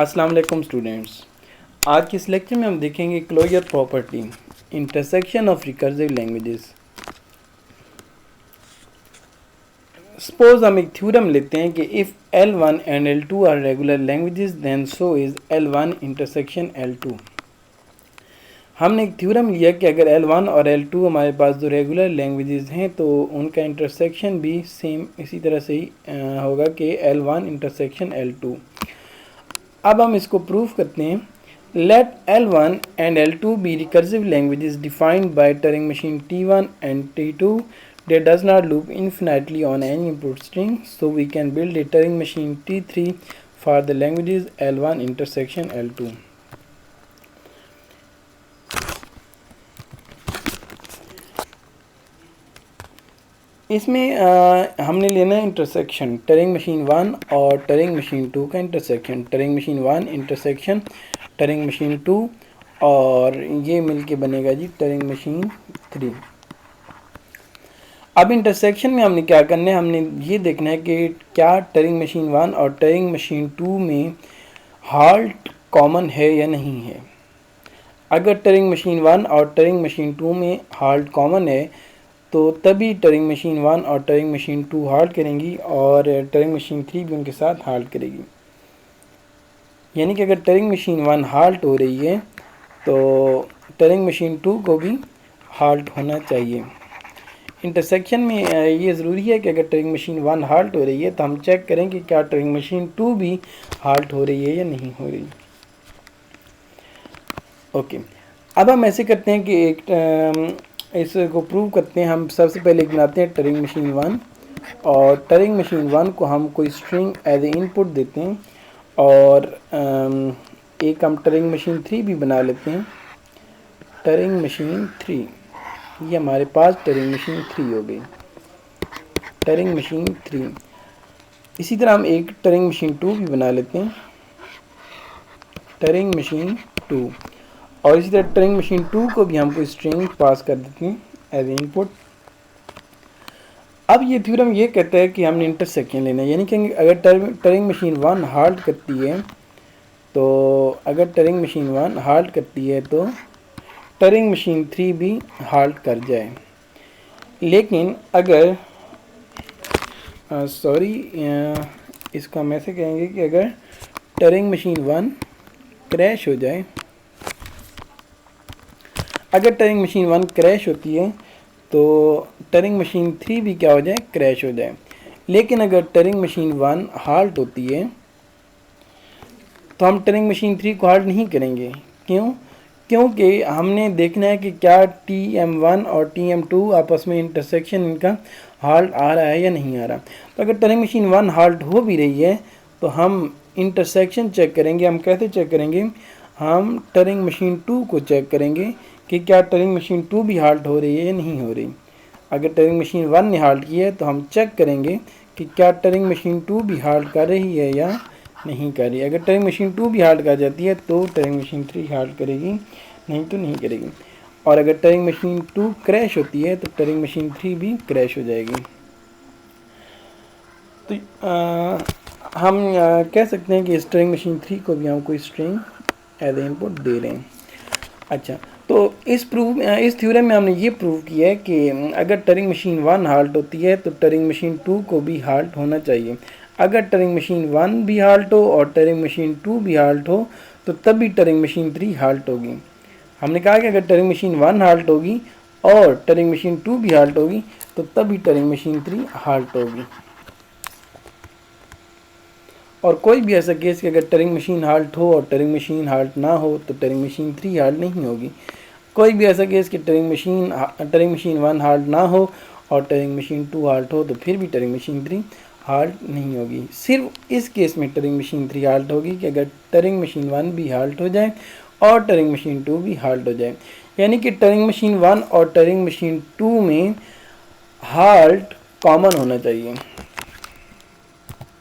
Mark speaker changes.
Speaker 1: السلام علیکم اسٹوڈینٹس، آج کے اس لیکچر میں ہم دیکھیں گے closure property, intersection of recursive languages. Suppose ہم ایک تھیورم لیتے ہیں کہ if L1 and L2 are regular languages then so is L1 intersection L2۔ ہم نے ایک تھیورم لیا کہ اگر L1 اور L2 ہمارے پاس جو ریگولر لینگویجز ہیں تو ان کا انٹرسیکشن بھی سیم اسی طرح سے ہی ہوگا کہ L1 انٹرسیکشن L2۔ اب ہم اس کو پروف کرتے ہیں۔ Let L1 and L2 be recursive languages defined by Turing machine T1 and T2 that does not loop infinitely on any input string, so we can build a Turing machine T3 for the languages L1 intersection L2۔ اس میں ہم نے لینا ہے intersection Turing machine 1 اور ٹرنگ machine 2 کا intersection, Turing machine 1 intersection Turing machine 2، اور یہ مل کے بنے گا جی ٹرنگ مشین 3۔ اب انٹرسیکشن میں ہم نے کیا کرنا ہے، ہم نے یہ دیکھنا ہے کہ کیا ٹرنگ مشین 1 اور ٹرنگ مشین 2 میں ہالٹ کامن ہے یا نہیں ہے۔ اگر ٹرنگ مشین 1 اور ٹرنگ مشین 2 میں ہالٹ کامن ہے تو تبھی ٹرنگ مشین 1 اور ٹرنگ مشین 2 ہالٹ کریں گی اور ٹرنگ مشین 3 بھی ان کے ساتھ ہالٹ کرے گی۔ یعنی کہ اگر ٹرنگ مشین 1 ہالٹ ہو رہی ہے تو ٹرنگ مشین 2 کو بھی ہالٹ ہونا چاہیے۔ انٹرسیکشن میں یہ ضروری ہے کہ اگر ٹرنگ مشین 1 ہالٹ ہو رہی ہے تو ہم چیک کریں کہ کیا ٹرنگ مشین 2 بھی ہالٹ ہو رہی ہے یا نہیں ہو رہی۔ اوکے، اب ہم ایسے کرتے ہیں کہ ایک اس کو پروو کرتے ہیں۔ ہم سب سے پہلے بناتے ہیں ٹرنگ مشین 1، اور ٹرنگ مشین 1 کو ہم کوئی اسٹرنگ ایز اے ان پٹ دیتے ہیں، اور ایک ہم ٹرنگ مشین 3 بھی بنا لیتے ہیں، ٹرنگ مشین 3۔ یہ ہمارے پاس ٹرنگ مشین 3 ہو گئی، ٹرنگ مشین 3۔ اسی طرح ہم ایک ٹرنگ مشین 2 بھی بنا لیتے ہیں، ٹرنگ مشین 2، اور اسی طرح ٹرنگ مشین 2 کو بھی ہم کوئی اسٹرنگ پاس کر دیتے ہیں ایز اے ان پٹ۔ اب یہ تھیورم یہ کہتا ہے کہ ہم نے انٹرسیکشن لینا ہے، یعنی کہ اگر ٹرنگ مشین 1 ہالٹ کرتی ہے تو اگر ٹرنگ مشین 1 ہالٹ کرتی ہے تو ٹرنگ مشین 3 بھی ہالٹ کر جائے۔ لیکن اگر اس کو ہم ایسے کہیں گے کہ اگر ٹرنگ مشین 1 کریش ہو جائے، اگر ٹرنگ مشین 1 کریش ہوتی ہے تو ٹرنگ مشین 3 بھی کیا ہو جائے، کریش ہو جائے۔ لیکن اگر ٹرنگ مشین 1 ہالٹ ہوتی ہے تو ہم ٹرنگ مشین 3 کو ہالٹ نہیں کریں گے۔ کیونکہ ہم نے دیکھنا ہے کہ کیا TM1 اور TM2 آپس میں انٹرسیکشن ان کا ہالٹ آ رہا ہے یا نہیں آ رہا۔ تو اگر ٹرنگ مشین 1 ہالٹ ہو بھی رہی ہے تو ہم انٹرسیکشن چیک کریں گے۔ ہم کیسے چیک کریں گے؟ ہم ٹرنگ مشین 2 کو چیک کریں گے کہ کیا ٹرنگ مشین 2 بھی ہالٹ ہو رہی ہے یا نہیں ہو رہی۔ اگر ٹرنگ مشین 1 نے ہالٹ کی ہے تو ہم چیک کریں گے کہ کیا ٹرنگ مشین 2 بھی ہالٹ کر رہی ہے یا نہیں کر رہی۔ اگر ٹرنگ مشین 2 بھی ہالٹ کر جاتی ہے تو ٹرنگ مشین 3 ہالٹ کرے گی، نہیں تو نہیں کرے گی۔ اور اگر ٹرنگ مشین 2 کریش ہوتی ہے تو ٹرنگ مشین 3 بھی کریش ہو جائے گی۔ تو ہم کہہ سکتے ہیں کہ اس ٹرنگ مشین 3 کو بھی ہم کوئی اسٹرنگ ایز اے ان پٹ دے رہے ہیں۔ اچھا، تو اس تھیورم میں ہم نے یہ پروو کیا ہے کہ اگر ٹرنگ مشین 1 ہالٹ ہوتی ہے تو ٹرنگ مشین 2 کو بھی ہالٹ ہونا چاہیے۔ اگر ٹرنگ مشین 1 بھی ہالٹ ہو اور ٹرنگ مشین 2 بھی ہالٹ ہو تو تب بھی ٹرنگ مشین 3 ہالٹ ہوگی۔ ہم نے کہا کہ اگر ٹرنگ مشین 1 ہالٹ ہوگی اور ٹرنگ مشین 2 بھی ہالٹ ہوگی تو تب بھی ٹرنگ مشین 3 ہالٹ ہوگی۔ اور کوئی بھی ایسا کیس کہ اگر ٹرنگ مشین ہالٹ ہو اور ٹرنگ مشین ہالٹ نہ ہو تو ٹرنگ مشین 3 ہالٹ نہیں ہوگی۔ کوئی بھی ایسا کیس کہ ٹرنگ مشین 1 ہالٹ نہ ہو اور ٹرنگ مشین 2 ہالٹ ہو تو پھر بھی ٹرنگ مشین 3 ہالٹ نہیں ہوگی۔ صرف اس کیس میں ٹرنگ مشین 3 ہالٹ ہوگی کہ اگر ٹرنگ مشین 1 بھی ہالٹ ہو جائے اور ٹرنگ مشین 2 بھی ہالٹ ہو جائے، یعنی کہ ٹرنگ مشین 1 اور ٹرنگ مشین 2 میں ہالٹ کامن ہونا چاہیے۔